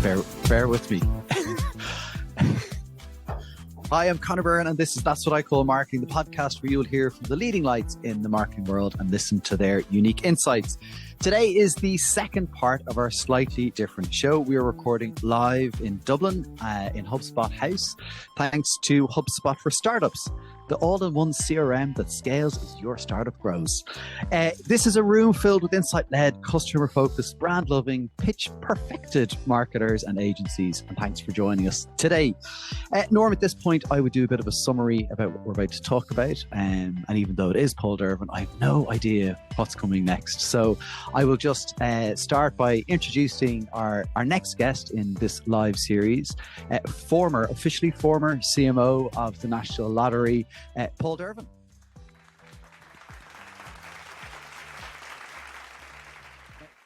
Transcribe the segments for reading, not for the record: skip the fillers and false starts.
Bear with me. Hi, I'm Conor Byrne, and this is That's What I Call Marketing, the podcast where you'll hear from the leading lights in the marketing world and listen to their unique insights. Today is the second part of our slightly different show. We are recording live in Dublin in HubSpot House, thanks to HubSpot for Startups, the all-in-one CRM that scales as your startup grows. This is a room filled with insight-led, customer-focused, brand-loving, pitch-perfected marketers and agencies. And thanks for joining us today. Norm, at this point, I would do a bit of a summary about what we're about to talk about. And even though it is Paul Dervan, I have no idea what's coming next. So I will just start by introducing our next guest in this live series, officially former CMO of the National Lottery, Paul Dervan.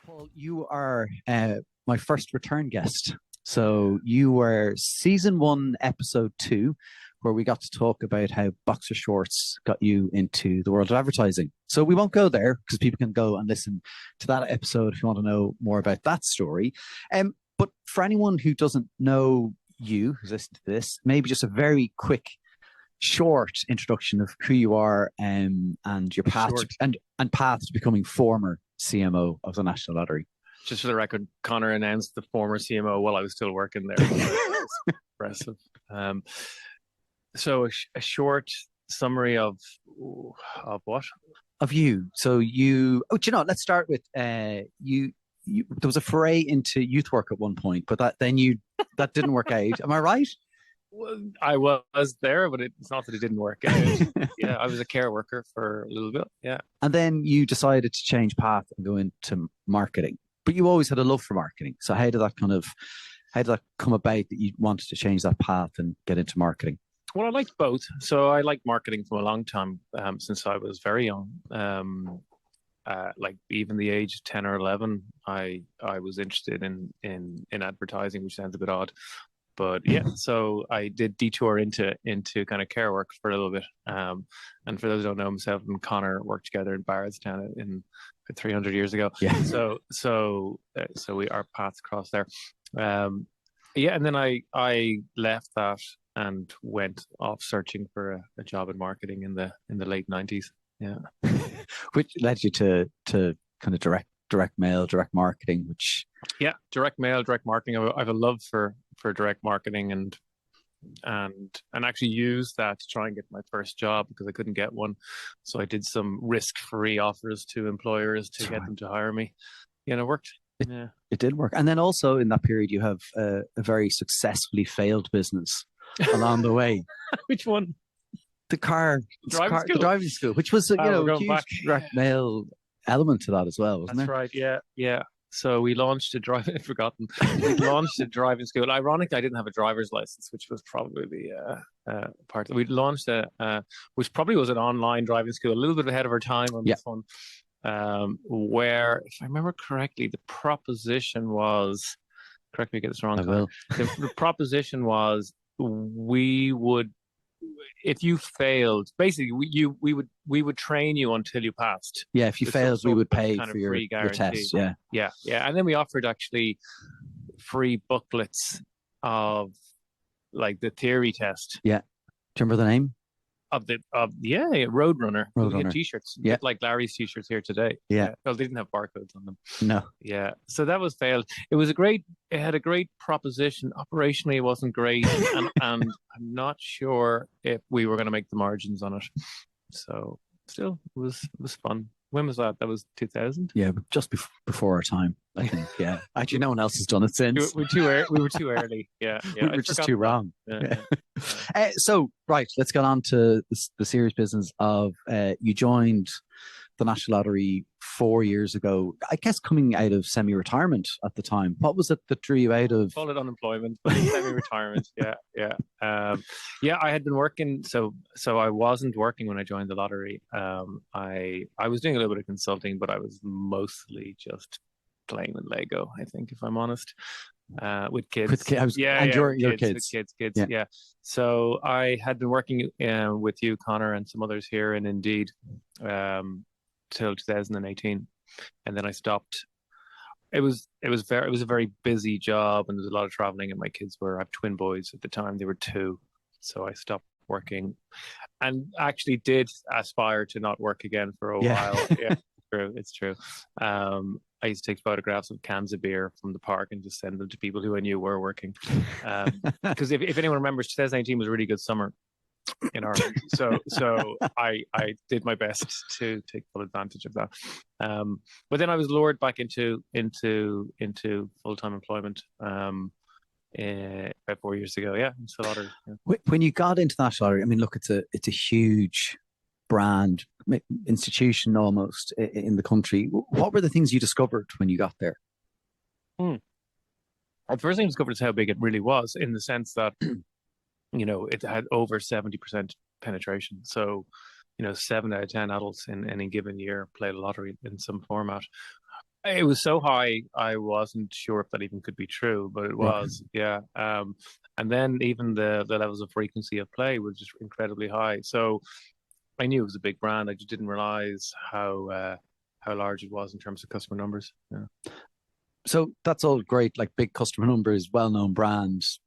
Paul, you are my first return guest. So you were season 1, episode 2, where we got to talk about how boxer shorts got you into the world of advertising. So we won't go there because people can go and listen to that episode if you want to know more about that story. But for anyone who doesn't know you, who's listening to this, maybe just a very quick, short introduction of who you are and your path and path to becoming former CMO of the National Lottery. Just for the record, Conor announced the former CMO while I was still working there. It's impressive. So a short summary of what? Of you. So you, let's start with you. There was a foray into youth work at one point, but that didn't work out. Am I right? Well, I was there, but it's not that it didn't work out. Yeah, I was a care worker for a little bit. Yeah. And then you decided to change path and go into marketing. But you always had a love for marketing. So how did that come about that you wanted to change that path and get into marketing? Well, I liked both. So I liked marketing for a long time, since I was very young. Like even the age of 10 or 11, I was interested in advertising, which sounds a bit odd. But yeah, so I did detour into kind of care work for a little bit. And for those who don't know, myself and Conor worked together in Barrettstown in 300 years ago. Yeah. So our paths crossed there. Yeah, and then I left that and went off searching for a job in marketing in the late 90s. Yeah. Which led you to kind of direct mail, direct marketing, which... Yeah, direct mail, direct marketing. I have a love for direct marketing and actually used that to try and get my first job because I couldn't get one. So I did some risk-free offers to employers to get them to hire me. Yeah, and it worked. It did work. And then also in that period, you have a very successfully failed business along the way. Which one? The driving school, which was a huge direct mail element to that as well, wasn't That's right. Yeah. So we launched a driving. I've forgotten. We launched a driving school. Ironically, I didn't have a driver's license, which was probably the part. We launched which probably was an online driving school, a little bit ahead of our time on this one. Where, if I remember correctly, the proposition was. Correct me if I get this wrong. I will. The proposition was we would. If you failed, basically, we would train you until you passed. Yeah, if you failed, we would pay for your test. Yeah. And then we offered actually free booklets of like the theory test. Yeah. Do you remember the name? Roadrunner. We had t-shirts, like Larry's t-shirts here today. Yeah. Well, they didn't have barcodes on them. No. Yeah. So that was failed. It had a great proposition. Operationally, it wasn't great, and I'm not sure if we were going to make the margins on it. So still, it was fun. When was that? That was 2000. Yeah, just before our time, I think. Yeah. Actually, no one else has done it since. We were too early. Yeah. We were just too wrong. Yeah. So, right, let's get on to the serious business of you joined the National Lottery 4 years ago, I guess coming out of semi-retirement at the time. What was it that drew you out of? Call it unemployment, semi-retirement. Yeah. I had been working, so I wasn't working when I joined the lottery. I was doing a little bit of consulting, but I was mostly just playing with Lego, I think, if I'm honest. With kids. Your kids. Kids. Yeah. So I had been working with you, Conor, and some others here in Indeed till 2018, and then I stopped. it was a very busy job, and there was a lot of traveling. And I have twin boys at the time; they were two, so I stopped working, and actually did aspire to not work again for a Yeah. while. Yeah, it's true. I used to take photographs of cans of beer from the park and just send them to people who I knew were working. Because if anyone remembers, 2019 was a really good summer in Ireland. So I did my best to take full advantage of that. But then I was lured back into full-time employment about 4 years ago. Yeah, it's a lottery. Yeah. When you got into that lottery, I mean, look, it's a huge brand institution almost in the country. What were the things you discovered when you got there? The first thing I discovered is how big it really was, in the sense that it had over 70% penetration. So 7 out of 10 adults in any given year played a lottery in some format. It was so high, I wasn't sure if that even could be true, but it was. Yeah. And then even the levels of frequency of play were just incredibly high. So I knew it was a big brand. I just didn't realize how large it was in terms of customer numbers. Yeah. So that's all great, like big customer numbers, well-known brands.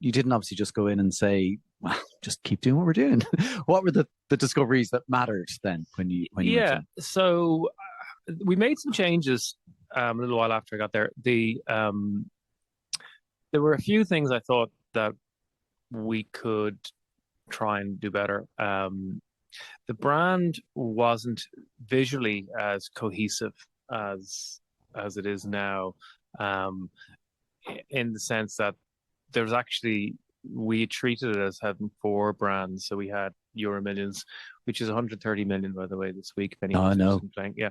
You didn't obviously just go in and say, well, just keep doing what we're doing. What were the discoveries that mattered then when you went in? So we made some changes a little while after I got there. There were a few things I thought that we could try and do better. The brand wasn't visually as cohesive as it is now, in the sense that there's actually, we treated it as having 4 brands. So we had Euro Millions, which is 130 million, by the way, this week. If anyone's interested in playing. Yeah.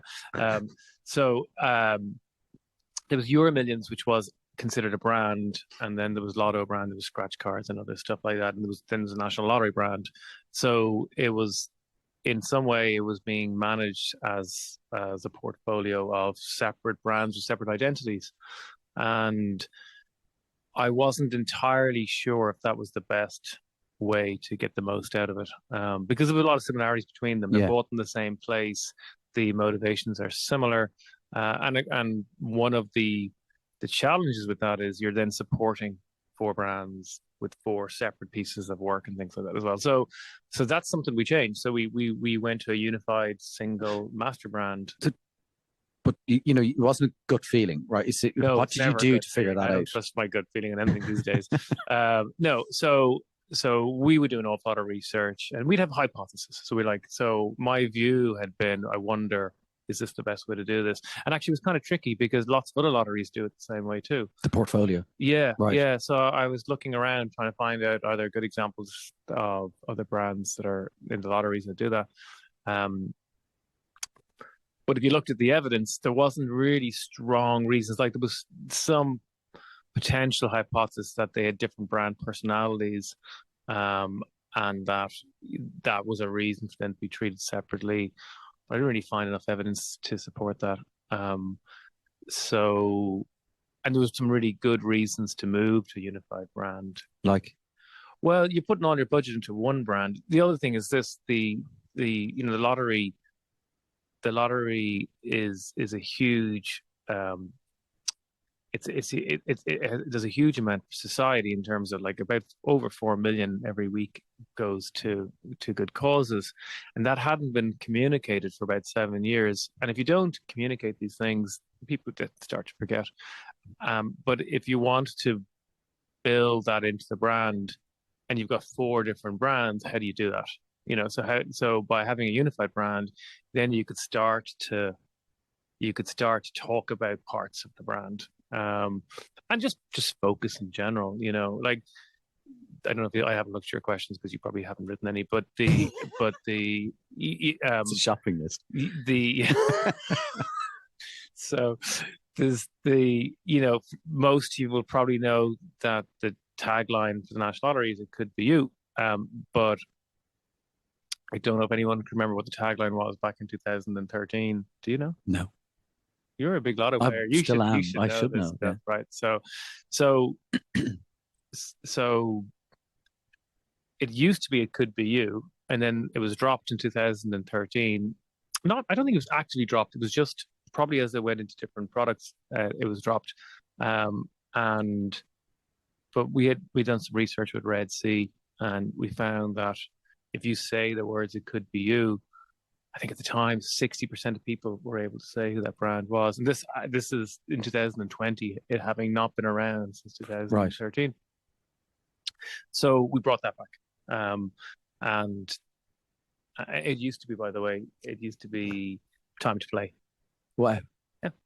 There was Euro Millions, which was considered a brand, and then there was Lotto brand, there was scratch cards and other stuff like that, and there was a National Lottery brand. So it was, in some way, it was being managed as a portfolio of separate brands or separate identities, and I wasn't entirely sure if that was the best way to get the most out of it, because there were a lot of similarities between them. They're both in the same place. The motivations are similar, and one of the challenges with that is you're then supporting 4 brands with 4 separate pieces of work and things like that as well. So that's something we changed. So we went to a unified single master brand. But it wasn't a gut feeling, right? No, what did you do to figure that out? I don't trust my gut feeling in anything these days. No, so we would do an awful lot of research, and we'd have hypotheses. So my view had been, I wonder, is this the best way to do this? And actually, it was kind of tricky because lots of other lotteries do it the same way too. The portfolio. Yeah, right. Yeah. So I was looking around trying to find out, are there good examples of other brands that are in the lotteries that do that? But if you looked at the evidence, there wasn't really strong reasons. Like, there was some potential hypothesis that they had different brand personalities, and that was a reason for them to be treated separately. I didn't really find enough evidence to support that. And there was some really good reasons to move to a unified brand. Like? Well, you're putting all your budget into one brand. The other thing is this: the lottery. The lottery is a huge. It does a huge amount for society, in terms of, like, about over 4 million every week goes to good causes, and that hadn't been communicated for about 7 years. And if you don't communicate these things, people start to forget. But if you want to build that into the brand, and you've got 4 different brands, how do you do that? So by having a unified brand, then you could start to talk about parts of the brand, and just focus in general. Like, I don't know if I haven't looked at your questions because you probably haven't written any, but it's a shopping list. So there's most you will probably know that the tagline for the National Lottery is "It could be you," but I don't know if anyone can remember what the tagline was back in 2013. Do you know? No. You're a big lotto player. You should know this stuff, yeah. Right? So it used to be "It could be you," and then it was dropped in 2013. I don't think it was actually dropped. It was just probably as they went into different products, it was dropped. But we'd done some research with Red Sea, and we found that if you say the words "it could be you," I think at the time 60% of people were able to say who that brand was. And this is in 2020, it having not been around since 2013. Right. So we brought that back. And it used to be, by the way, time to play. Wow.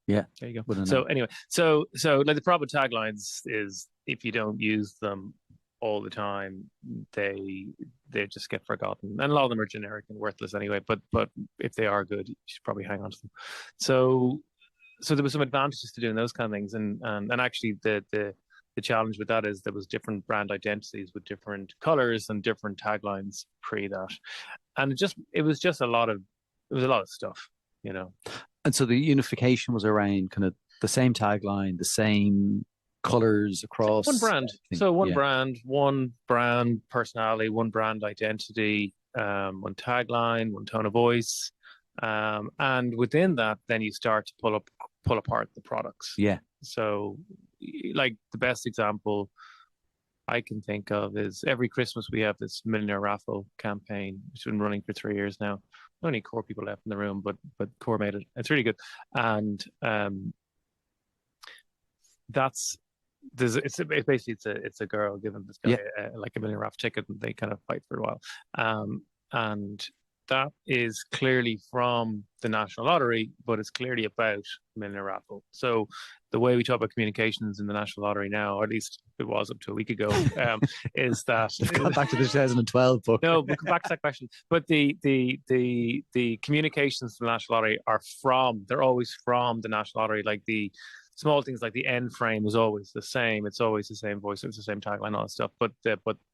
Yeah. There you go. So anyway, so like the problem with taglines is if you don't use them all the time, they just get forgotten, and a lot of them are generic and worthless anyway. But if they are good, you should probably hang on to them. So there was some advantages to doing those kind of things, and actually the challenge with that is there was different brand identities with different colors and different taglines pre that, and it was a lot of stuff, you know. And so the unification was around kind of the same tagline, the same colors across one brand. So one brand personality, one brand identity, one tagline, one tone of voice, and within that, then you start to pull apart the products. Yeah. So, like the best example I can think of is every Christmas we have this millionaire raffle campaign, which has been running for 3 years now. Only core people left in the room, but core made it. It's really good, and it's a girl giving this guy like a millionaire raffle ticket, and they kind of fight for a while, and that is clearly from the National Lottery, but it's clearly about millionaire raffle. So the way we talk about communications in the National Lottery now, or at least it was up to a week ago, is that back to the 2012 book. No, we'll come back to that question. But the communications to the National Lottery they're always from the National Lottery. Like the small things like the end frame is always the same. It's always the same voice. It's the same tagline, all that stuff. But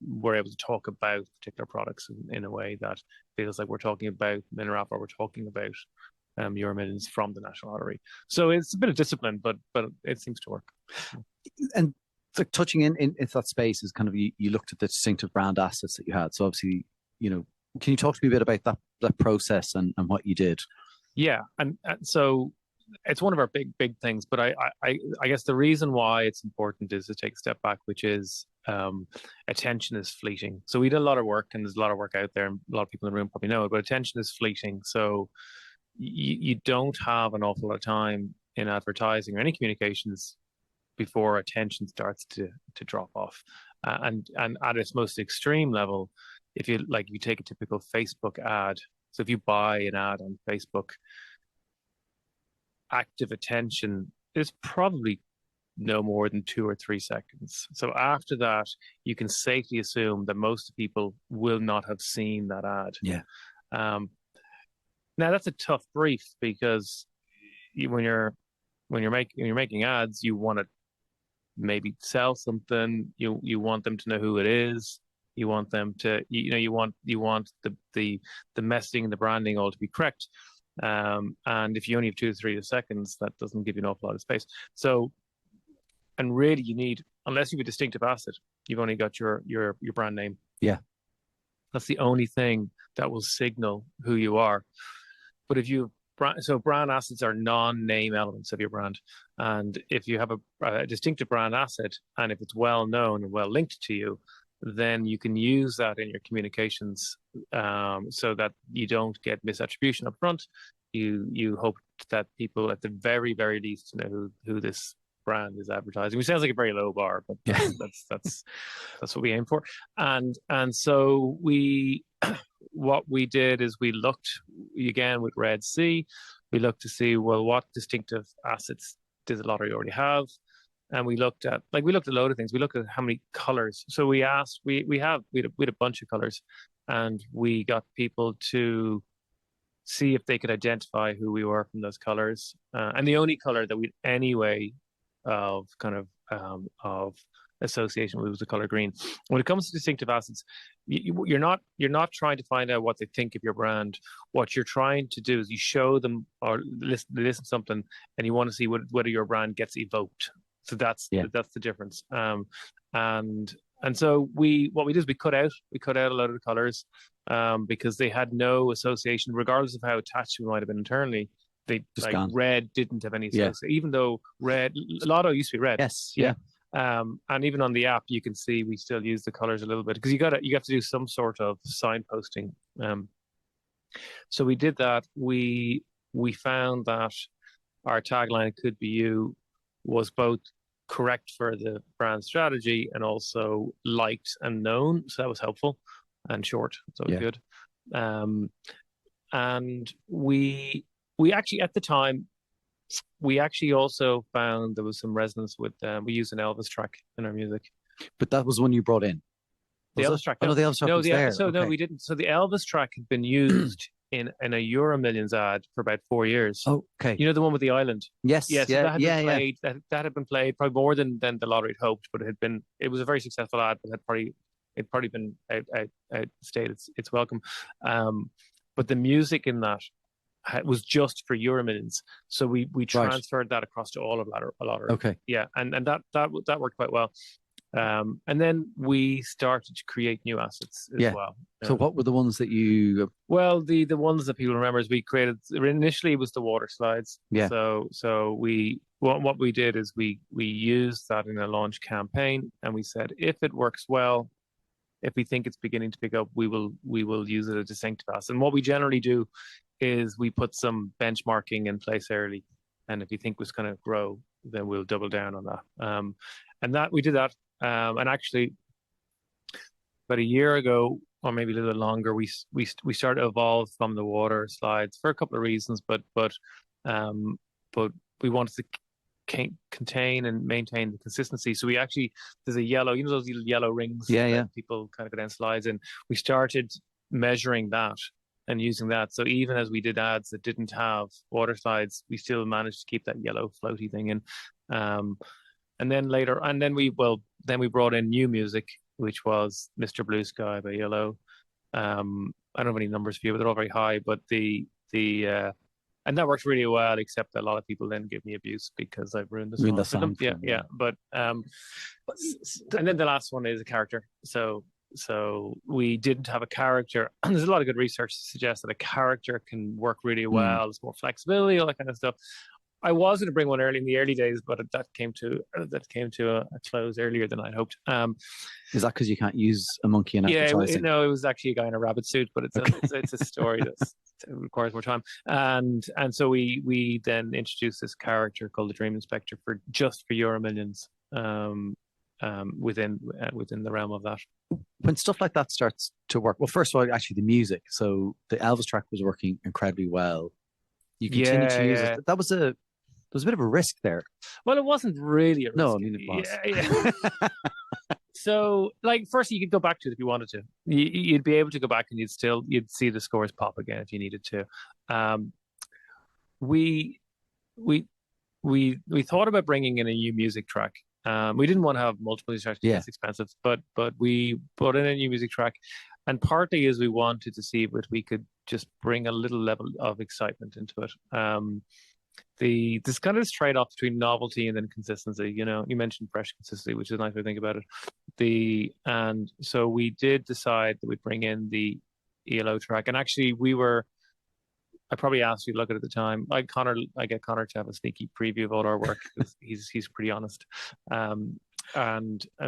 we're able to talk about particular products in a way that feels like we're talking about millionaire raffle, or we're talking about Euro Millions from the National Lottery. So it's a bit of discipline, but it seems to work. And like touching in that space is kind of you looked at the distinctive brand assets that you had. So obviously, you know, can you talk to me a bit about that process and what you did? Yeah, and so it's one of our big things. But I guess the reason why it's important is to take a step back, which is attention is fleeting. So we did a lot of work, and there's a lot of work out there, and a lot of people in the room probably know it, but attention is fleeting. So you don't have an awful lot of time in advertising or any communications before attention starts to drop off. And at its most extreme level, if you take a typical Facebook ad, so if you buy an ad on Facebook, active attention is probably no more than 2 or 3 seconds. So after that, you can safely assume that most people will not have seen that ad. Yeah. Now that's a tough brief, because when you're making ads, you want to maybe sell something. You want them to know who it is. You want them to you want the messaging and the branding all to be correct. And if you only have 2 to 3 seconds, that doesn't give you an awful lot of space. So, and really, you need, unless you have a distinctive asset, you've only got your brand name. Yeah, that's the only thing that will signal who you are. But if you brand assets are non-name elements of your brand, and if you have a distinctive brand asset, and if it's well known and well linked to you, then you can use that in your communications, so that you don't get misattribution up front. You hope that people, at the very, very least, know who this brand is advertising, which sounds like a very low bar, but yeah, that's what we aim for. And so what we did is we looked again with Red Sea. We looked to see, well, what distinctive assets does the lottery already have? And we looked at a load of things. We looked at how many colors. So we asked, we had a bunch of colors, and we got people to see if they could identify who we were from those colors. And the only color that we'd anyway of kind of association with was the color green. When it comes to distinctive assets, you're not trying to find out what they think of your brand. What you're trying to do is you show them or listen to something, and you want to see whether your brand gets evoked. So that's the difference. And so what we did is we cut out a lot of the colors, because they had no association, regardless of how attached we might have been internally. they Just like gone. red didn't have any Yeah. even though red Lotto used to be red. Yes. Yeah. Yeah. And even on the app, you can see we still use the colors a little bit because you have to do some sort of signposting. So we did that. We found that our tagline "Could Be You" was both correct for the brand strategy and also liked and known. So that was helpful, and short, so it was good. And we actually at the time we actually also found there was some resonance with we used an Elvis track in our music. But that was one you brought in. The Elvis track. Oh, no, the Elvis track was there. So okay. no, we didn't. So the Elvis track had been used in a Euro Millions ad for about 4 years. Oh, okay. You know the one with the island? Yes. Yes. Yeah. So that had been played. Yeah. That had been played probably more than the lottery had hoped, but it was a very successful ad, but it'd probably been outstayed its welcome. But the music in that was just for Euro Millions, so we transferred that across to all of lottery. Okay. Yeah, and that worked quite well. And then we started to create new assets as well. So what were the ones that you? Well, the ones that people remember is we created initially it was the water slides. Yeah. So what we did is we used that in a launch campaign, and we said if it works well, if we think it's beginning to pick up, we will use it as a distinctive asset. And what we generally do is we put some benchmarking in place early, and if you think it's going to grow, then we'll double down on that. And that we did that. And actually, about a year ago, or maybe a little longer, we started to evolve from the water slides for a couple of reasons, but we wanted to contain and maintain the consistency. So we actually there's a yellow, those little yellow rings that people kind of go down slides, and we started measuring that and using that. So even as we did ads that didn't have water slides, we still managed to keep that yellow floaty thing in. And then we brought in new music, which was Mr. Blue Sky by Yellow. I don't have any numbers for you, but they're all very high. But and that worked really well, except that a lot of people then give me abuse because I've ruined the song. Yeah. But and then the last one is a character. So we didn't have a character. And there's a lot of good research to suggest that a character can work really well. There's more flexibility, all that kind of stuff. I was going to bring one early in the early days, but that came to a close earlier than I'd hoped. Is that because you can't use a monkey in advertising? It was actually a guy in a rabbit suit, but it's a story that requires more time. And so we then introduced this character called the Dream Inspector for Euro Millions within the realm of that. When stuff like that starts to work, well, first of all, actually the music. So the Elvis track was working incredibly well. You continue to use it. There was a bit of a risk there. Well, it wasn't really a risk. No, I mean, it was. Yeah. So, like, first you could go back to it if you wanted to. You'd be able to go back and you'd see the scores pop again if you needed to. We thought about bringing in a new music track. We didn't want to have multiple music tracks because it's expensive, but we brought in a new music track, and partly is we wanted to see if we could just bring a little level of excitement into it. This kind of this trade-off between novelty and then consistency. You mentioned fresh consistency, which is a nice way to think about it. And so we did decide that we'd bring in the ELO track, and actually I probably asked you to look at it at the time. I get Connor to have a sneaky preview of all our work because he's pretty honest. And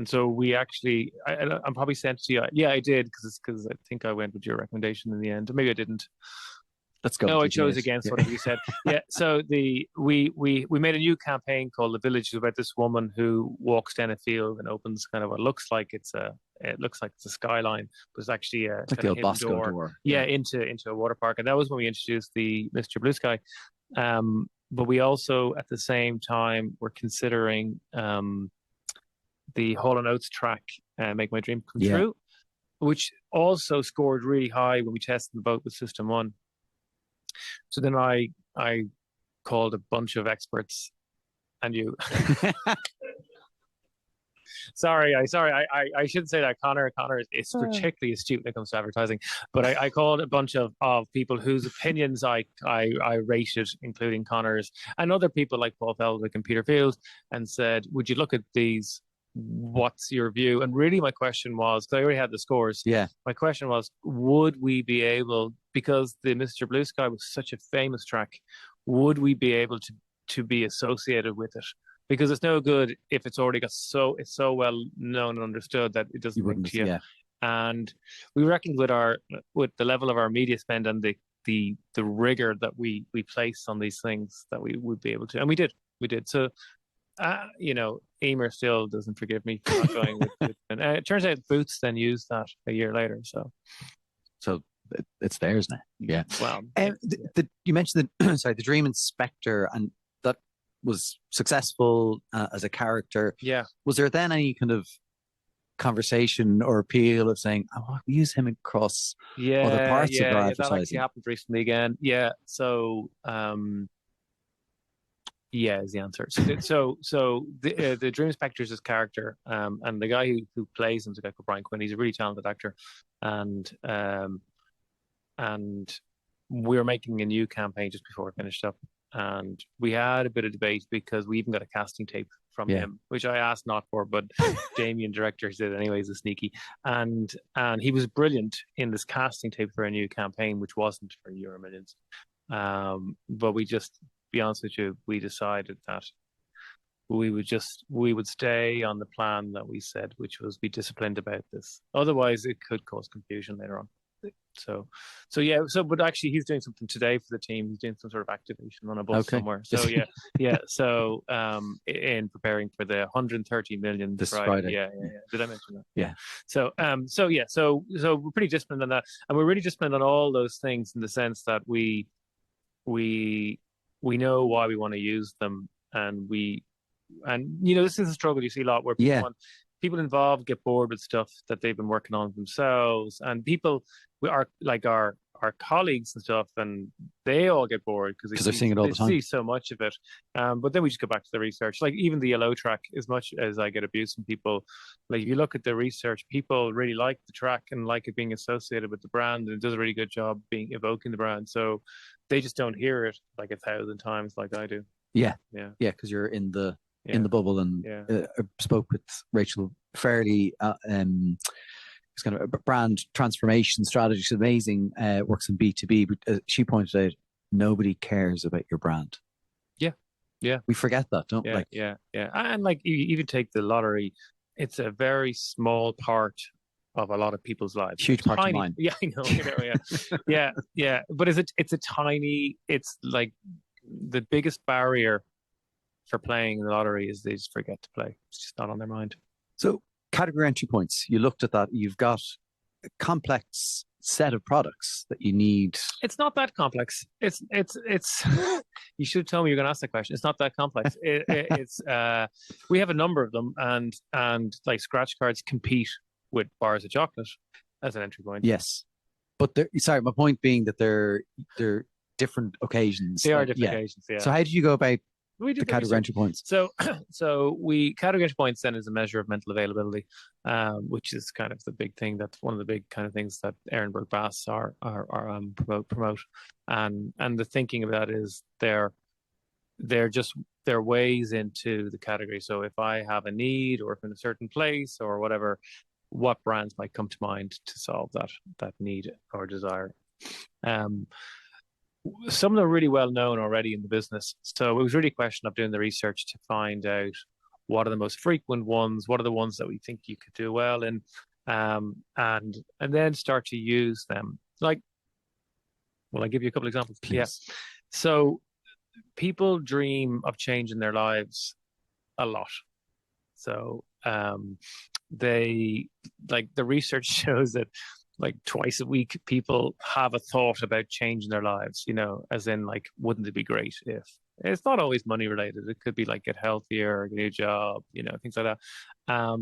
so we actually, I'm probably sent to you. Yeah, I did because I think I went with your recommendation in the end. Maybe I didn't. Let's go. No, I chose against whatever you said. Yeah. So we made a new campaign called The Village. It's about this woman who walks down a field and opens kind of what looks like it's a skyline, but it's actually a like the old Bosco door. Yeah, into a water park. And that was when we introduced the Mr. Blue Sky. But we also at the same time were considering the Hall & Oates track, Make My Dream Come True, which also scored really high when we tested the boat with System 1. So then I called a bunch of experts and you. Sorry. I should say that Connor is particularly astute when it comes to advertising. But I called a bunch of people whose opinions I rated, including Connor's and other people like Paul Feldwick and Peter Field, and said, would you look at these? What's your view? And really my question was, because I already had the scores. Yeah. My question was, would we be able, because the Mr. Blue Sky was such a famous track, would we be able to be associated with it? Because it's no good if it's already it's so well known and understood that it doesn't ring to you. Yeah. And we reckoned with the level of our media spend and the rigor that we place on these things that we would be able to, and we did. So, Emer still doesn't forgive me for not going with and it turns out Boots then used that a year later. So it's theirs now. Yeah. Well, you mentioned the Dream Inspector, and that was successful as a character. Yeah. Was there then any kind of conversation or appeal of saying, "I want to use him across other parts of our advertising"? That actually happened recently again. Yeah. So, yeah, is the answer. So the Dream Inspector is his character, and the guy who plays him is a guy called Brian Quinn. He's a really talented actor, and we were making a new campaign just before we finished up, and we had a bit of debate because we even got a casting tape from him, which I asked not for, but Damien, director, said anyways, a sneaky, and he was brilliant in this casting tape for a new campaign, which wasn't for Euro Millions, but we just, be honest with you, we decided that we would stay on the plan that we said, which was be disciplined about this. Otherwise, it could cause confusion later on. But actually, he's doing something today for the team. He's doing some sort of activation on a bus somewhere. So yeah. So in preparing for the 130 million this Friday. Yeah. Did I mention that? Yeah. So we're pretty disciplined on that, and we're really disciplined on all those things in the sense that we know why we want to use them, and this is a struggle you see a lot where people involved get bored with stuff that they've been working on themselves, and people are like our colleagues and stuff, and they all get bored because they're seeing it all the time. They see so much of it, but then we just go back to the research. Like even the yellow track, as much as I get abuse from people, like if you look at the research, people really like the track and like it being associated with the brand, and it does a really good job evoking the brand. So they just don't hear it like 1,000 times like I do. Yeah, because you're in the bubble, and I spoke with Rachel Fairley. It's kind of a brand transformation strategy. She's amazing. Works in B2B, but she pointed out nobody cares about your brand. Yeah. We forget that, don't we? Yeah. And like you even take the lottery, it's a very small part of a lot of people's lives. Huge part of mine. Yeah, I know. Yeah. But it's like the biggest barrier for playing the lottery is they just forget to play. It's just not on their mind. So category entry points. You looked at that. You've got a complex set of products that you need. It's not that complex. It's. You should have told me you're going to ask that question. It's not that complex. It's. We have a number of them, and like scratch cards compete with bars of chocolate as an entry point. Yes, but my point being that they're different occasions. They are different occasions. Yeah. So how did you go about the category entry points? So category entry points then is a measure of mental availability, which is kind of the big thing. That's one of the big kind of things that Ehrenberg Bass are promote, and the thinking of that is they're ways into the category. So if I have a need, or if I'm in a certain place or whatever, what brands might come to mind to solve that need or desire. Some of them are really well known already in the business. So it was really a question of doing the research to find out what are the most frequent ones, what are the ones that we think you could do well in, and then start to use them. Like, well, I'll give you a couple examples. Please. Yeah. So people dream of changing their lives a lot. So they, like, the research shows that like twice a week people have a thought about changing their lives, as in like, wouldn't it be great if, it's not always money related, it could be like get healthier, get a new job, things like that.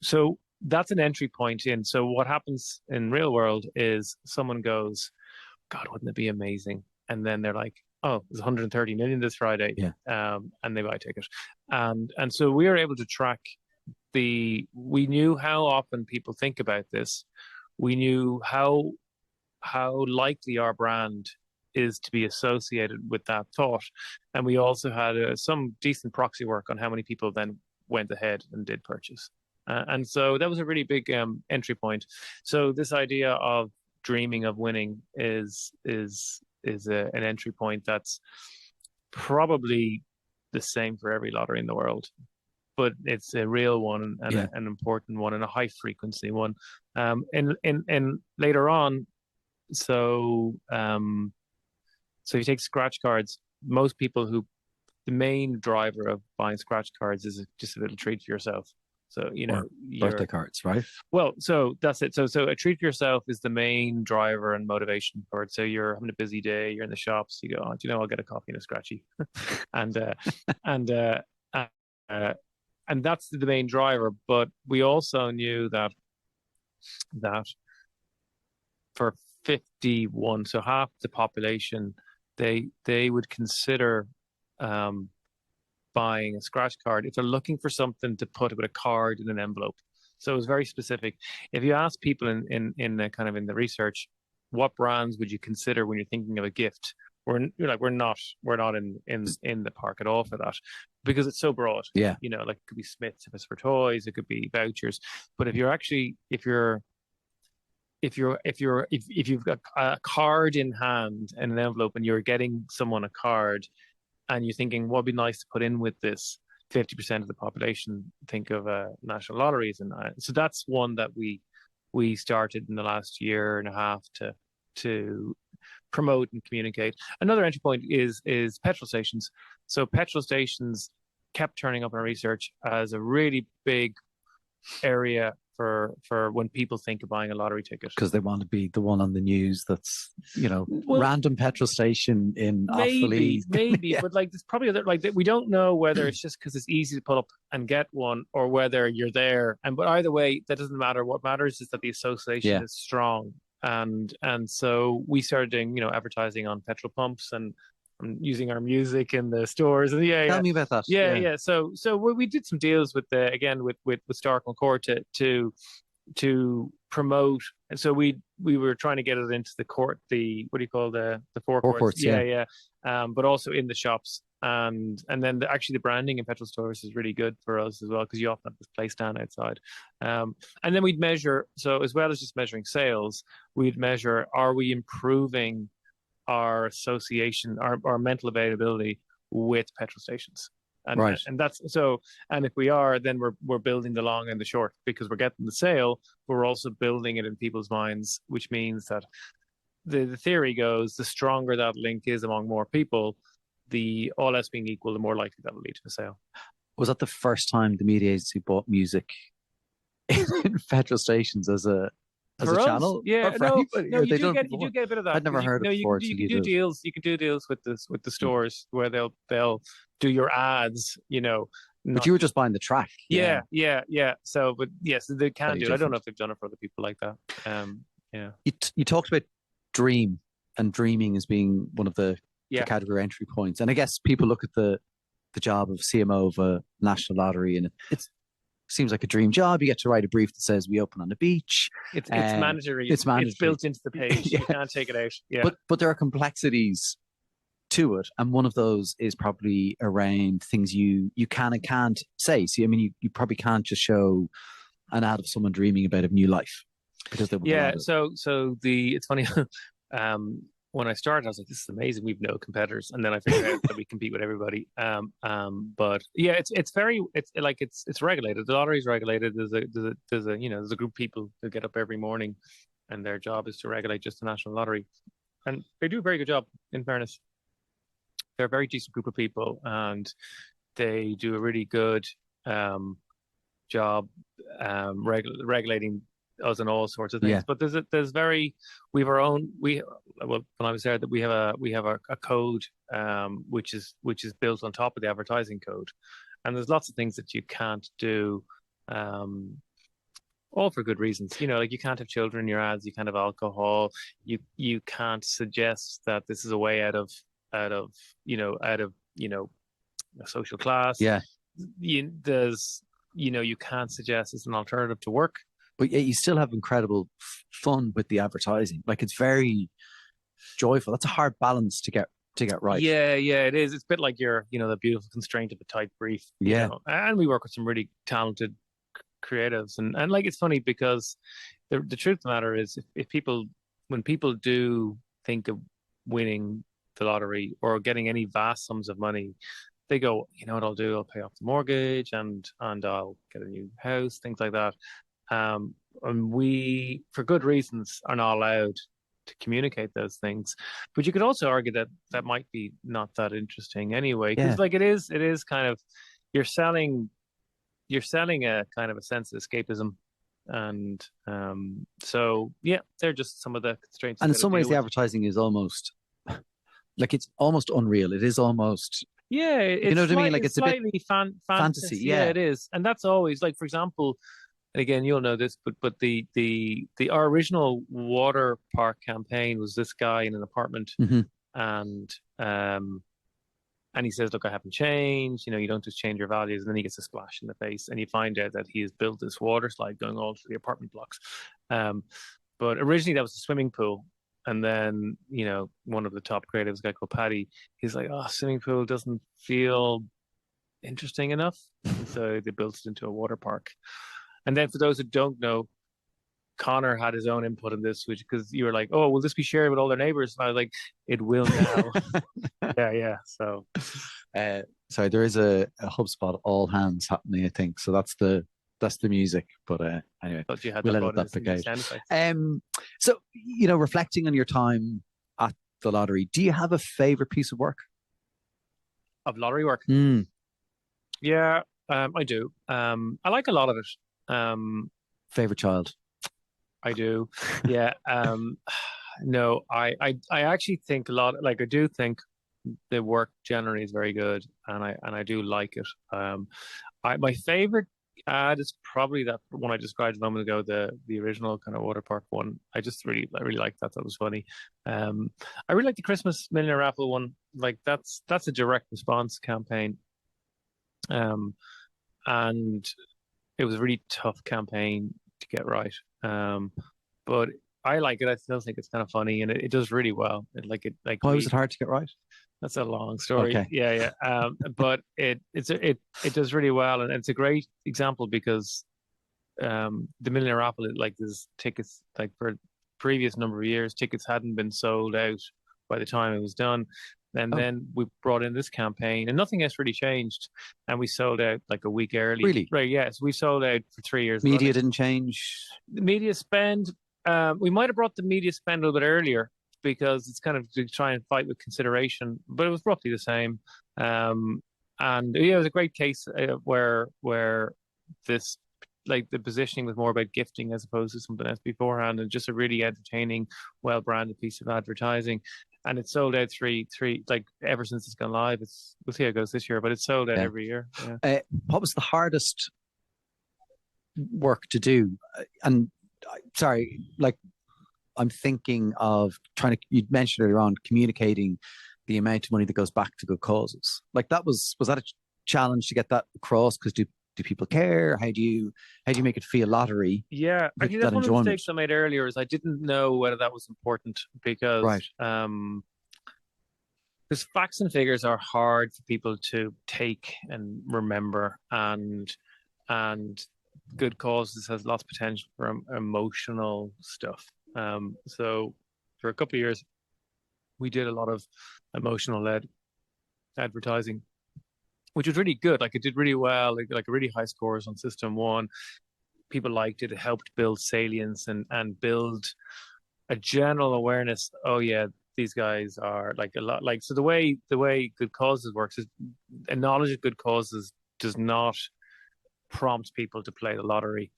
So that's an entry point in. So what happens in real world is someone goes, God, wouldn't it be amazing? And then they're like, oh, there's 130 million this Friday. Yeah. And they buy a ticket. And so we are able to track we knew how often people think about this. We knew how likely our brand is to be associated with that thought. And we also had some decent proxy work on how many people then went ahead and did purchase. And so that was a really big entry point. So this idea of dreaming of winning is an entry point that's probably the same for every lottery in the world, but it's a real one and an important one and a high frequency one. And later on, so if you take scratch cards, most people the main driver of buying scratch cards is just a little treat to yourself. So, birthday cards, right? Well, so that's it. So a treat for yourself is the main driver and motivation for it. So you're having a busy day, you're in the shops, you go, oh, do you know, I'll get a coffee and a scratchy. and that's the main driver. But we also knew that for 51, so half the population, they would consider buying a scratch card if they're looking for something to put with a card in an envelope. So it was very specific. If you ask people in the kind of in the research, what brands would you consider when you're thinking of a gift? We're not in the park at all for that, because it's so broad. Yeah. Like it could be Smiths if it's for toys, it could be vouchers. But if you've got a card in hand and an envelope and you're getting someone a card and you're thinking, what would be nice to put in with this? 50% of the population think of national lotteries. And so that's one that we started in the last year and a half to promote and communicate. Another entry point is petrol stations. So petrol stations kept turning up in our research as a really big area for when people think of buying a lottery ticket, because they want to be the one on the news that's random petrol station in maybe yeah. But like there's probably other, like we don't know whether it's just because it's easy to pull up and get one or whether you're there, but either way that doesn't matter. What matters is that the association is strong, and so we started doing advertising on petrol pumps and using our music in the stores. And Tell me about that. Yeah. So we did some deals with with Stark and Core to promote. And so we were trying to get it into the court, the what do you call the forecourts? Yeah. But also in the shops. And then actually the branding in petrol stores is really good for us as well, because you often have this play stand outside. And then we'd measure, so as well as just measuring sales, we'd measure, are we improving our association, our mental availability with petrol stations? And, right. And that's so. And if we are, then we're building the long and the short, because we're getting the sale, but we're also building it in people's minds, which means that the theory goes, the stronger that link is among more people, the all else being equal, the more likely that will lead to a sale. Was that the first time the media agency bought music in petrol stations as a channel? Yeah, no, you do get a bit of that. I'd never heard of it before. You can do deals. You can do deals with the stores where they'll do your ads. But you were just buying the track. Yeah. So, but yes, they can do it. I don't know if they've done it for other people like that. Yeah. You talked about dream and dreaming as being one of the category entry points, and I guess people look at the job of CMO of a national lottery, and it seems like a dream job. You get to write a brief that says we open on the beach. It's mandatory. It's built into the page. You can't take it out. Yeah. But there are complexities to it, and one of those is probably around things you can and can't say. So I mean, you probably can't just show an ad of someone dreaming about a new life, because they won't. So it's funny. When I started, I was like, "This is amazing. We've no competitors," and then I figured out that we compete with everybody. But yeah, it's regulated. The lottery is regulated. There's a group of people who get up every morning, and their job is to regulate just the national lottery, and they do a very good job. In fairness, they're a very decent group of people, and they do a really good job regulating us and all sorts of things. But we have our own. When I was there, that we have a code which is built on top of the advertising code, and there's lots of things that you can't do, all for good reasons. Like you can't have children in your ads, you can't have alcohol, you can't suggest that this is a way out of a social class. You can't suggest it's an alternative to work. But yet you still have incredible fun with the advertising. Like, it's very joyful. That's a hard balance to get right. Yeah, it is. It's a bit like the beautiful constraint of a tight brief. And we work with some really talented creatives, and like, it's funny because the truth of the matter is, when people do think of winning the lottery or getting any vast sums of money, they go, you know what I'll do? I'll pay off the mortgage and I'll get a new house, things like that. And we, for good reasons, are not allowed to communicate those things. But you could also argue that that might be not that interesting anyway, because like it is kind of you're selling a kind of a sense of escapism. And so yeah, they're just some of the constraints. And in some ways, the advertising is almost like it's almost unreal. It is almost it's you know what I mean? Like it's slightly a bit fantasy. Yeah, it is, and that's always like, for example, and again, you'll know this, but our original water park campaign was this guy in an apartment, and he says, look, I haven't changed. You know, you don't just change your values. And then he gets a splash in the face. And you find out that he has built this water slide going all through the apartment blocks. But originally that was a swimming pool. And then, you know, one of the top creatives, a guy called Paddy, he's like, swimming pool doesn't feel interesting enough. And so they built it into a water park. And then for those who don't know, Connor had his own input in this, which because you were like, oh, will this be shared with all their neighbors? And I was like, it will now. yeah. So, sorry, there is a HubSpot all hands happening, I think. So that's the music. But anyway, we'll edit that back out. So you know, reflecting on your time at the lottery, do you have a favorite piece of work? Of lottery work? Yeah, I do. I like a lot of it. Favorite child? I do. Yeah. No, I actually think a lot, like I do think the work generally is very good, and I do like it. My favorite ad is probably that one I described a moment ago, the original kind of water park one. I really liked that. That was funny. I really like the Christmas Millionaire Raffle one. Like that's a direct response campaign. And it was a really tough campaign to get right. But I like it. I still think it's kind of funny, and it does really well. Why was it hard to get right? That's a long story. Okay. Yeah. But it does really well, and it's a great example because the Millionaire Raffle, like there's tickets, like for previous number of years, tickets hadn't been sold out by the time it was done. And then we brought in this campaign, and nothing else really changed. And we sold out like a week early. Really? Right, yes. We sold out for 3 years. Media didn't change? The media spend, we might have brought the media spend a little bit earlier because it's kind of to try and fight with consideration, but it was roughly the same. And yeah, it was a great case where this, like the positioning was more about gifting as opposed to something else beforehand, and just a really entertaining, well-branded piece of advertising. And it's sold out three like ever since it's gone live. We'll see how it goes this year, but it's sold out every year. Yeah. What was the hardest work to do? And sorry, like I'm thinking of you mentioned earlier on communicating the amount of money that goes back to good causes. Like was that a challenge to get that across? Because do people care? How do you make it feel lottery? Yeah, I think that's one of the mistakes I made earlier is I didn't know whether that was important because because facts and figures are hard for people to take and remember, and good causes has lots of potential for emotional stuff. So for a couple of years, we did a lot of emotional-led advertising, which was really good. Like it did really well, like really high scores on System 1. People liked it. It helped build salience and build a general awareness. Oh yeah, these guys are like a lot like, so the way good causes works is a knowledge of good causes does not prompt people to play the lottery.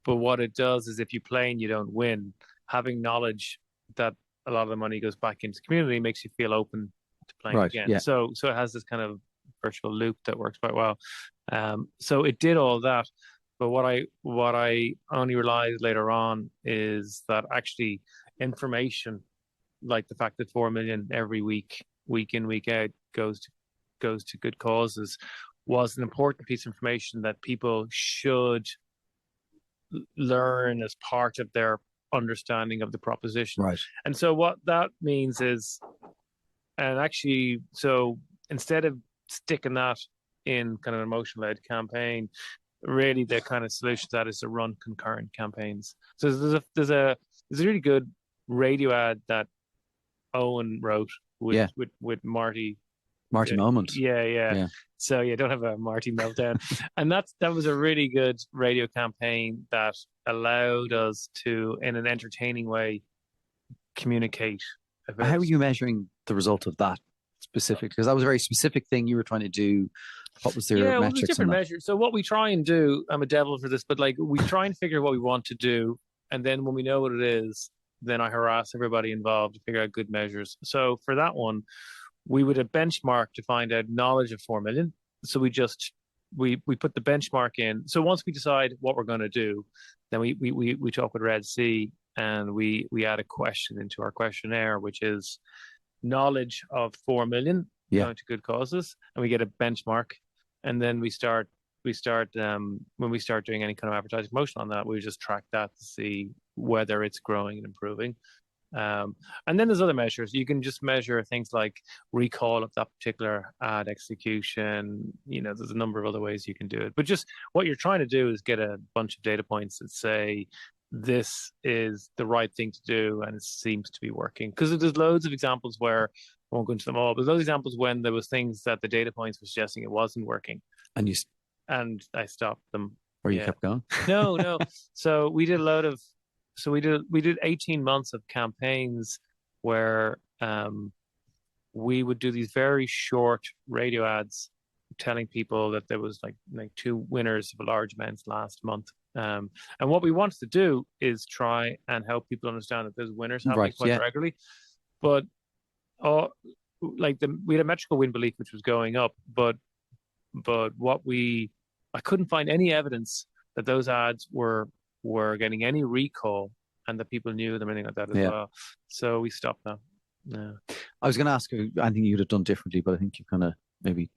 But what it does is if you play and you don't win, having knowledge that a lot of the money goes back into the community makes you feel open to playing again. Yeah. So it has this kind of virtual loop that works quite well. So it did all that. But what I only realized later on is that actually information, like the fact that 4 million every week in, week out, goes to good causes, was an important piece of information that people should learn as part of their understanding of the proposition. Right. And so what that means is, and actually, so instead of sticking that in kind of an emotion-led campaign, really the kind of solution to that is to run concurrent campaigns. So there's a really good radio ad that Owen wrote with Yeah. with Marty. Marty Moment. Yeah. So don't have a Marty meltdown. And that was a really good radio campaign that allowed us to, in an entertaining way, communicate. How are you measuring the result of that specifically? Because that was a very specific thing you were trying to do. What was their Well, there's metrics on different that? measures. So what we try and do, I'm a devil for this, but like we try and figure what we want to do, and then when we know what it is, then I harass everybody involved to figure out good measures. So for that one, we would have benchmark to find out knowledge of 4 million. So we put the benchmark in. So once we decide what we're going to do, then we talk with Red Sea, and we add a question into our questionnaire, which is knowledge of 4 million going to good causes, and we get a benchmark. And then we start when we start doing any kind of advertising promotion on that, we just track that to see whether it's growing and improving. And then there's other measures. You can just measure things like recall of that particular ad execution. There's a number of other ways you can do it. But just what you're trying to do is get a bunch of data points that say this is the right thing to do and it seems to be working. Because there's loads of examples where, I won't go into them all, but those examples when there was things that the data points were suggesting it wasn't working. And I stopped them. Or you kept going? No. So we did we did 18 months of campaigns where we would do these very short radio ads telling people that there was like 2 winners of large events last month. And what we wanted to do is try and help people understand that there's winners happening quite regularly. But we had a metrical win belief which was going up, but I couldn't find any evidence that those ads were getting any recall and that people knew them, anything like that as well. So we stopped that. Yeah. I was going to ask you anything you'd have done differently, but I think you kind of maybe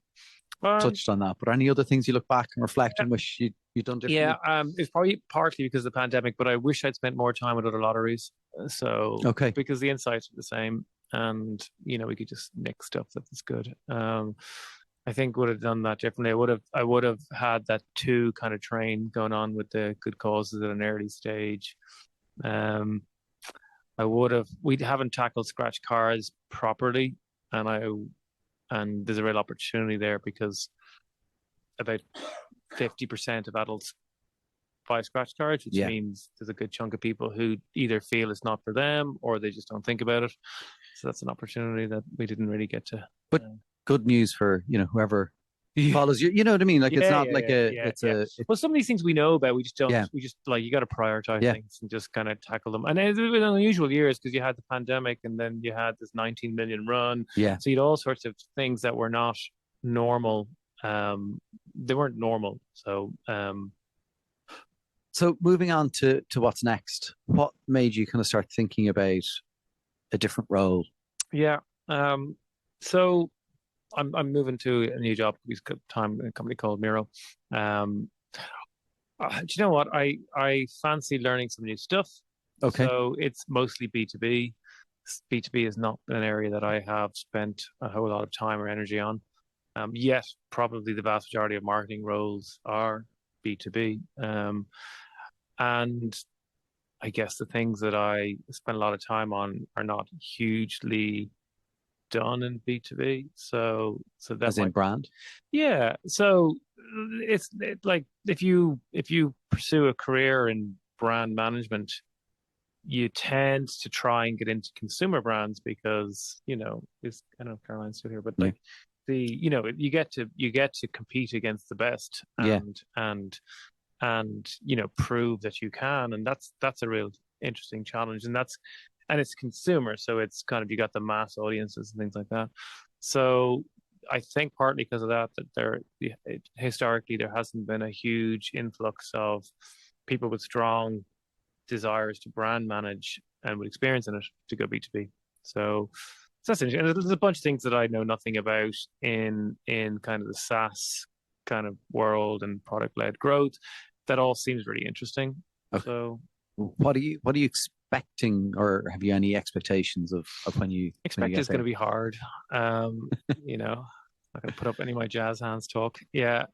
touched on that. But any other things you look back and reflect and wish you'd done differently? Yeah, it's probably partly because of the pandemic, but I wish I'd spent more time with other lotteries. So because the insights are the same, and we could just mix stuff that was good. I think would have done that differently. I would have had that 2 kind of train going on with the good causes at an early stage. We haven't tackled scratch cards properly, and there's a real opportunity there because about 50% of adults buy scratch cards, which means there's a good chunk of people who either feel it's not for them or they just don't think about it. So that's an opportunity that we didn't really get to. But good news for whoever follows you. You know what I mean? Like it's not like well, some of these things we know about. We just don't. We just you got to prioritize things and just kind of tackle them. And it's been unusual years because you had the pandemic and then you had this 19 million run. Yeah. So you had all sorts of things that were not normal. They weren't normal. So. So moving on to what's next, what made you kind of start thinking about a different role? Yeah. So I'm moving to a new job. We've got time in a company called Miro. Do you know what? I fancy learning some new stuff. Okay. So it's mostly B2B. B2B is not an area that I have spent a whole lot of time or energy on. Yet probably the vast majority of marketing roles are B2B. And I guess the things that I spend a lot of time on are not hugely done in B2B. So that's as in brand. Yeah. So it's like if you pursue a career in brand management, you tend to try and get into consumer brands because it's kind of Caroline's still here, but like you get to compete against the best and prove that you can, and that's a real interesting challenge, and it's consumer, so it's kind of you got the mass audiences and things like that. So I think partly because of that historically there hasn't been a huge influx of people with strong desires to brand manage and with experience in it to go B2B. So that's interesting. And there's a bunch of things that I know nothing about in kind of the SaaS kind of world and product-led growth. That all seems really interesting. Okay. So what are you expecting, or have you any expectations of when you expect it's going to be hard? Not going to put up any of my jazz hands talk. Yeah.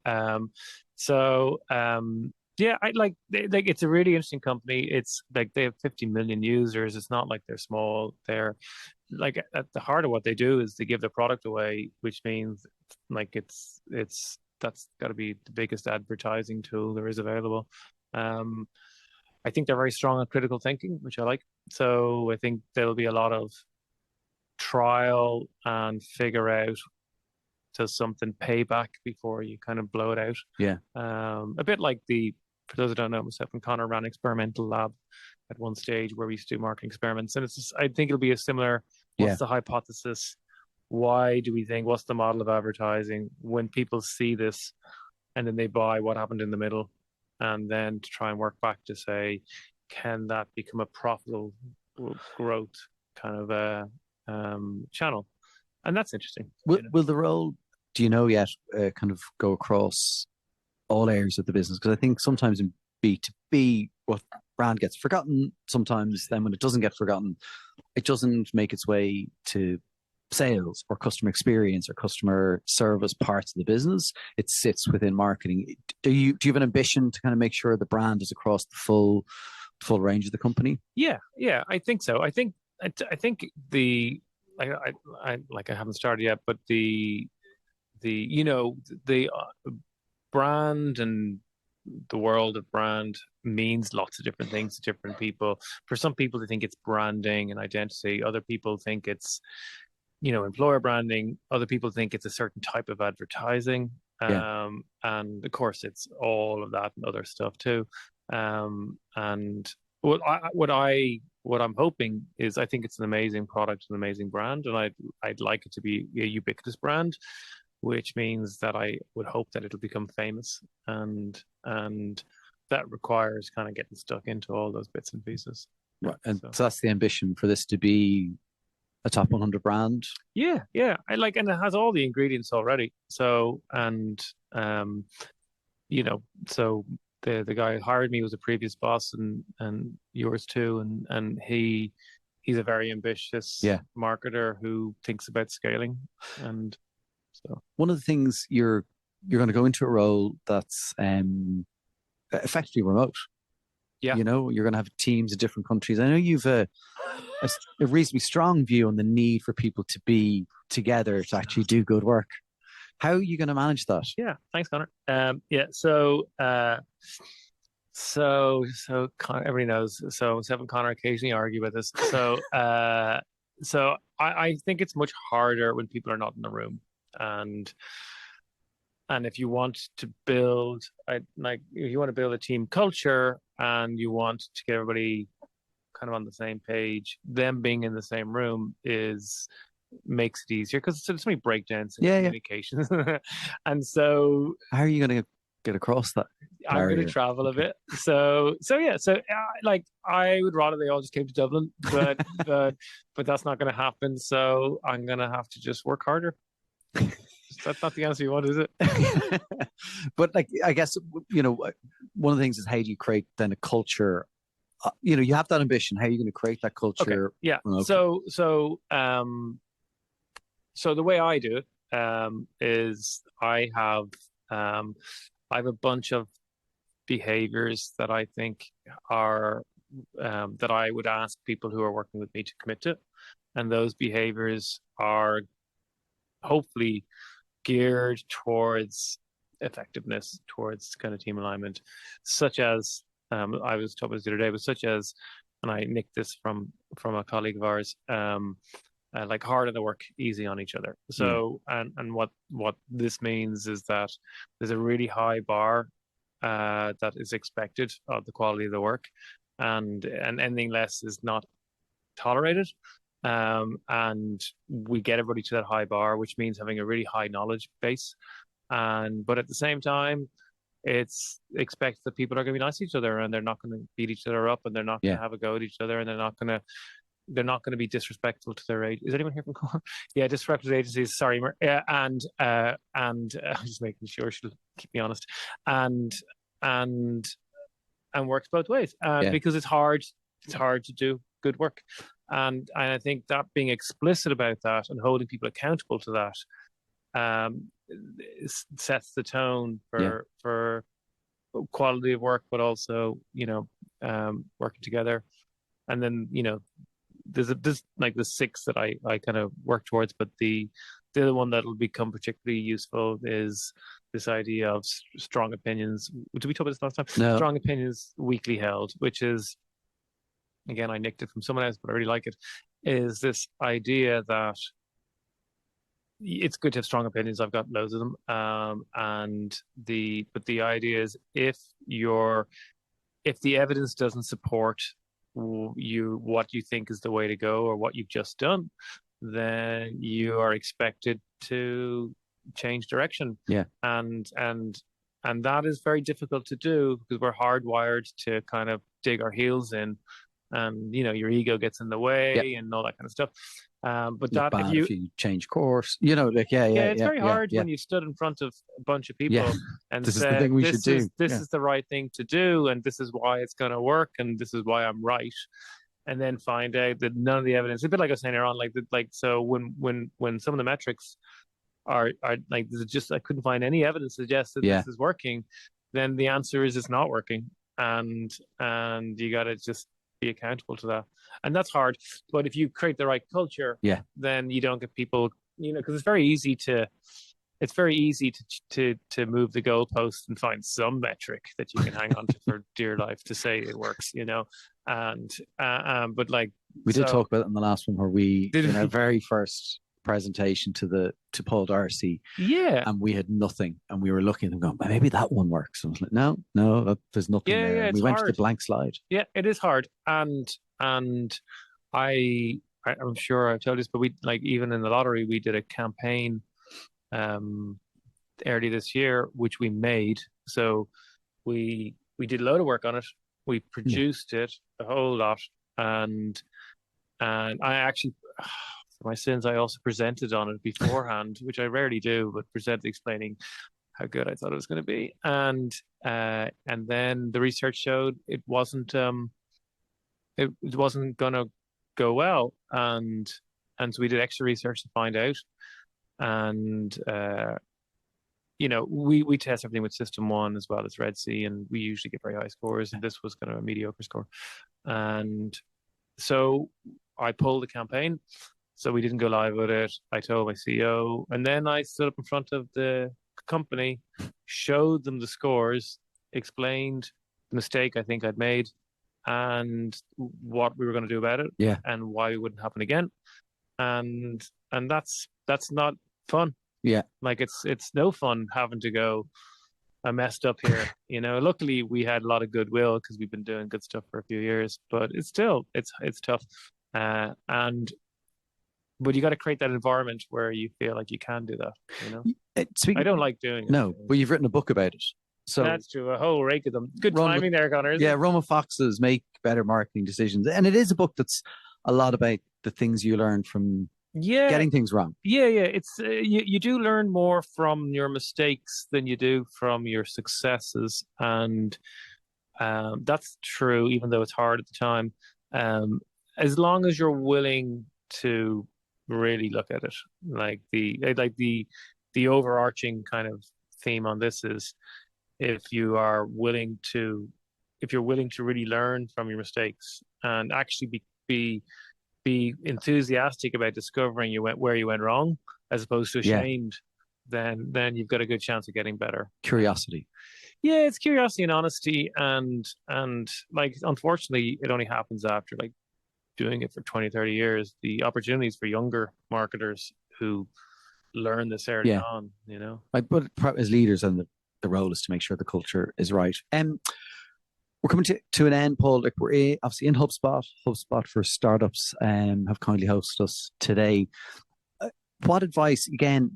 Yeah, I like it's a really interesting company. It's like they have 50 million users. It's not like they're small. They're like at the heart of what they do is they give their product away, which means like it's that's got to be the biggest advertising tool there is available. Um, I think they're very strong on critical thinking, which I like. So I think there'll be a lot of trial and figure out till something payback before you kind of blow it out. Yeah. A bit like for those who don't know, myself and Connor ran experimental lab at one stage where we used to do marketing experiments. And I think it'll be a similar, Yeah. what's the hypothesis? Why do we think, what's the model of advertising? When people see this and then they buy, what happened in the middle? And then to try and work back to say, can that become a profitable growth kind of channel? And that's interesting. Will the role, do you know yet, kind of go across all areas of the business? Because I think sometimes in B2B, what brand gets forgotten, sometimes then when it doesn't get forgotten, it doesn't make its way to sales or customer experience or customer service parts of the business. It sits within marketing. Do you have an ambition to kind of make sure the brand is across the full range of the company? Yeah, I think so. I think the I haven't started yet, but the the brand and the world of brand means lots of different things to different people. For some people, they think it's branding and identity. Other people think it's employer branding. Other people think it's a certain type of advertising. Yeah. And of course, it's all of that and other stuff too. And what I'm hoping is I think it's an amazing product, an amazing brand, and I'd like it to be a ubiquitous brand, which means that I would hope that it'll become famous, and that requires kind of getting stuck into all those bits and pieces. Right. And so that's the ambition for this to be a top 100 brand. Yeah. And it has all the ingredients already. So, so the guy who hired me was a previous boss and yours too. And he's a very ambitious marketer who thinks about scaling. And so one of the things you're going to go into a role that's effectively remote. Yeah. You're going to have teams of different countries. I know you've a reasonably strong view on the need for people to be together to actually do good work. How are you going to manage that? Yeah, thanks, Connor. So everybody knows. So myself and Connor occasionally argue with this. So I think it's much harder when people are not in the room, and if you want to build if you want to build a team culture and you want to get everybody kind of on the same page, them being in the same room makes it easier because there's so many breakdowns in communications. And so how are you going to get across that barrier? I'm going to travel a bit. So I would rather they all just came to Dublin, but that's not going to happen. So I'm going to have to just work harder. That's not the answer you want, is it? But I guess, one of the things is how do you create then a culture? You have that ambition. How are you going to create that culture? Okay. Yeah. So the way I do it is I have a bunch of behaviors that I think are that I would ask people who are working with me to commit to, and those behaviors are hopefully geared towards effectiveness, towards kind of team alignment, such as I was talking about the other day, but such as, and I nicked this from a colleague of ours, like hard on the work, easy on each other. So, and what this means is that there's a really high bar that is expected of the quality of the work, and anything less is not tolerated. And we get everybody to that high bar, which means having a really high knowledge base. But at the same time, it's expected that people are going to be nice to each other, and they're not going to beat each other up, and they're not going to have a go at each other, and they're not going to be disrespectful to their age. Is anyone here from Cork? Yeah, disrespectful to agencies. Sorry, and I'm just making sure she'll keep me honest, and works both ways, because it's hard to do good work. And I think that being explicit about that and holding people accountable to that sets the tone for quality of work, but also, working together. And then, there's like the six that I kind of work towards, but the other one that'll become particularly useful is this idea of strong opinions. Did we talk about this last time? No. Strong opinions weakly held, which is, again, I nicked it from someone else, but I really like it, is this idea that it's good to have strong opinions. I've got loads of them. But the idea is if the evidence doesn't support what you think is the way to go or what you've just done, then you are expected to change direction. Yeah. And that is very difficult to do because we're hardwired to kind of dig our heels in, and your ego gets in the way and all that kind of stuff. But that if you change course, it's very hard when you stood in front of a bunch of people and this said, is the thing we should do. This is the right thing to do, and this is why it's going to work, and this is why I'm right. And then find out that none of the evidence, a bit like I was saying earlier on, so when some of the metrics are like, I couldn't find any evidence to suggest that this is working, then the answer is it's not working, and you got to just be accountable to that. And that's hard. But if you create the right culture, then you don't get people, because it's very easy to move the goalpost and find some metric that you can hang on to for dear life to say it works, and but like we did talk about it in the last one where we in our very first presentation to Paul Darcy, and we had nothing, and we were looking at them going, maybe that one works. And I was like, no, there's nothing there. And we went to the blank slide. Yeah, it is hard, and I'm sure I've told this, but we, like, even in the lottery, we did a campaign early this year, which we made. So we did a load of work on it. We produced it a whole lot, and I actually, for my sins, I also presented on it beforehand, which I rarely do, but presented explaining how good I thought it was going to be. And then the research showed it wasn't going to go well, and so we did extra research to find out. And we test everything with System 1 as well as Red Sea, and we usually get very high scores, and this was kind of a mediocre score. And so I pulled the campaign, so we didn't go live with it. I told my CEO, and then I stood up in front of the company, showed them the scores, explained the mistake I think I'd made, and what we were going to do about it, and why it wouldn't happen again. And that's not fun. Yeah, like it's no fun having to go, I messed up here. Luckily we had a lot of goodwill because we've been doing good stuff for a few years, but it's still it's tough. But you got to create that environment where you feel like you can do that. I don't like doing it. No, but you've written a book about it. So that's true. A whole rake of them. Good timing there, Connor. Roman Foxes Make Better Marketing Decisions. And it is a book that's a lot about the things you learn from getting things wrong. It's you do learn more from your mistakes than you do from your successes, and that's true, even though it's hard at the time. As long as you're willing to really look at it, like the overarching kind of theme on this is, if you're willing to really learn from your mistakes and actually be enthusiastic about discovering where you went wrong, as opposed to ashamed, then you've got a good chance of getting better. Curiosity. Yeah, it's curiosity and honesty, and like, unfortunately, it only happens after like doing it for 20, 30 years. The opportunities for younger marketers who learn this early on, But as leaders, and the role is to make sure the culture is right. We're coming to an end, Paul. Like, we're obviously in HubSpot for Startups, have kindly hosted us today. What advice, again,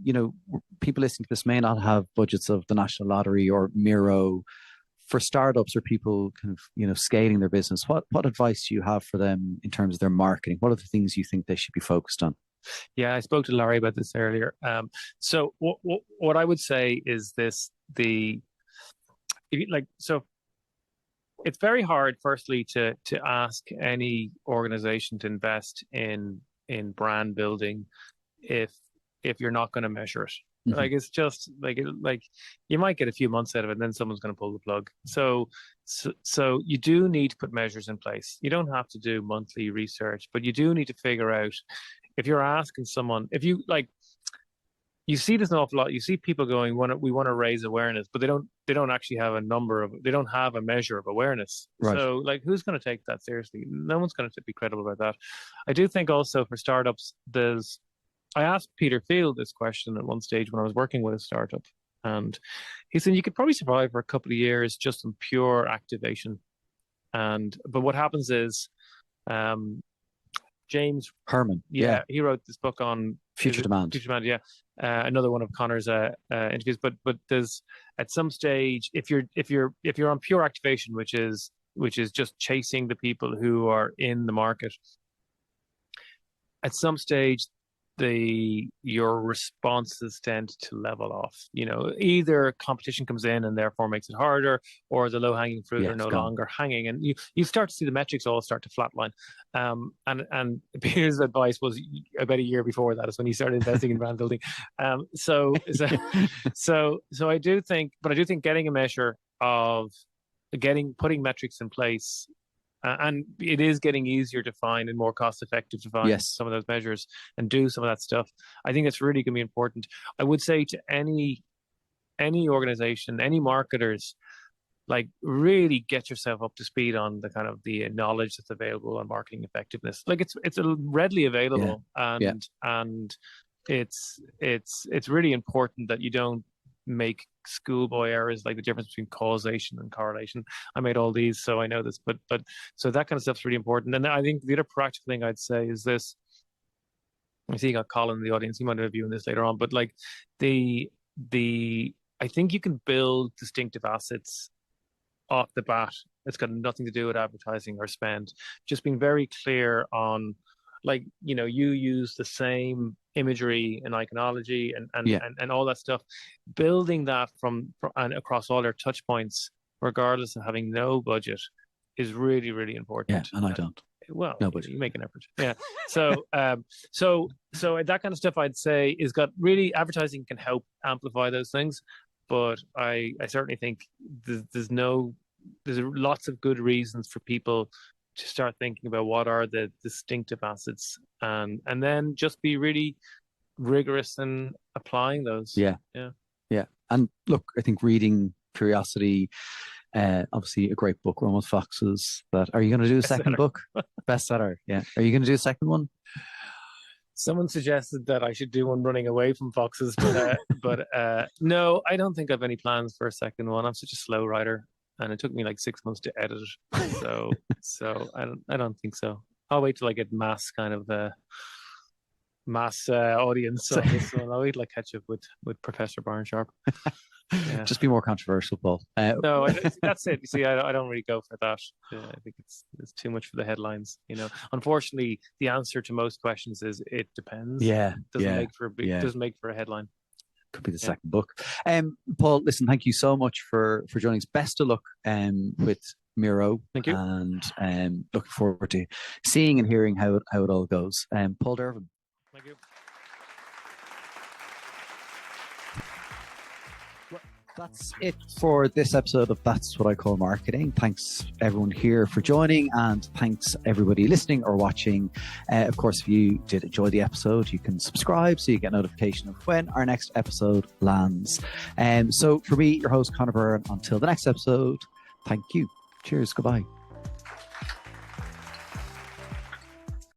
people listening to this may not have budgets of the National Lottery or Miro, for startups or people kind of, scaling their business. What advice do you have for them in terms of their marketing? What are the things you think they should be focused on? Yeah, I spoke to Larry about this earlier. So what I would say is this: it's very hard, firstly, to ask any organization to invest in brand building if you're not going to measure it. Mhm. Like it's just like you might get a few months out of it, and then someone's going to pull the plug. So you do need to put measures in place. You don't have to do monthly research, but you do need to figure out if you're asking someone, if you like, you see this an awful lot. You see people going, "We want to raise awareness," but they don't actually have they don't have a measure of awareness. Right. So like, who's going to take that seriously? No one's going to be credible about that. I do think also for startups, I asked Peter Field this question at one stage when I was working with a startup, and he said you could probably survive for a couple of years just on pure activation. But what happens is, James Herman. he wrote this book on Future demand. Future demand, yeah. Another one of Connor's interviews. But there's at some stage, if you're on pure activation, which is just chasing the people who are in the market, at some stage your responses tend to level off. Either competition comes in and therefore makes it harder, or the low-hanging fruit are no longer hanging, and you start to see the metrics all start to flatline. And Peter's advice was about a year before that is when he started investing in brand building. So I do think getting a measure of putting metrics in place. And it is getting easier to find and more cost-effective to find some of those measures and do some of that stuff. I think it's really going to be important. I would say to any organization, any marketers, like really get yourself up to speed on the kind of the knowledge that's available on marketing effectiveness. Like it's readily available, and it's really important that you don't make schoolboy errors like the difference between causation and correlation. I made all these, so I know this, but so that kind of stuff's really important. And I think the other practical thing I'd say is this. I see you got Colin in the audience. He might have a view on this later on, but like I think you can build distinctive assets off the bat. It's got nothing to do with advertising or spend. Just being very clear on, like, you use the same imagery and iconology and all that stuff, building that from and across all their touch points, regardless of having no budget, is really, really important. Yeah, and I don't. Well, no budget. You make an effort. Yeah. So that kind of stuff, I'd say, is got really, advertising can help amplify those things, but I certainly think there's lots of good reasons for people to start thinking about what are the distinctive assets, and then just be really rigorous in applying those. Yeah. And look, I think reading Curiosity, obviously a great book, Run with Foxes. But are you going to do a second book? Bestseller. Yeah. Are you going to do a second one? Someone suggested that I should do one running away from foxes, but no, I don't think I've any plans for a second one. I'm such a slow writer, and it took me like 6 months to edit it. So I don't think so. I'll wait till I get mass audience on this one. I'll wait till I catch up with Professor Barnsharp. Yeah. Just be more controversial, Paul. No, that's it. You see, I don't really go for that. I think it's too much for the headlines. Unfortunately, the answer to most questions is it depends. Yeah, doesn't make for a headline. Could be the second book. Paul, listen, thank you so much for joining us. Best of luck with Miro. Thank you. And looking forward to seeing and hearing how it all goes. Paul Dervan. Thank you. That's it for this episode of That's What I Call Marketing. Thanks everyone here for joining, and thanks everybody listening or watching. Of course, if you did enjoy the episode, you can subscribe so you get notification of when our next episode lands. So for me, your host, Conor Byrne, until the next episode, thank you. Cheers. Goodbye.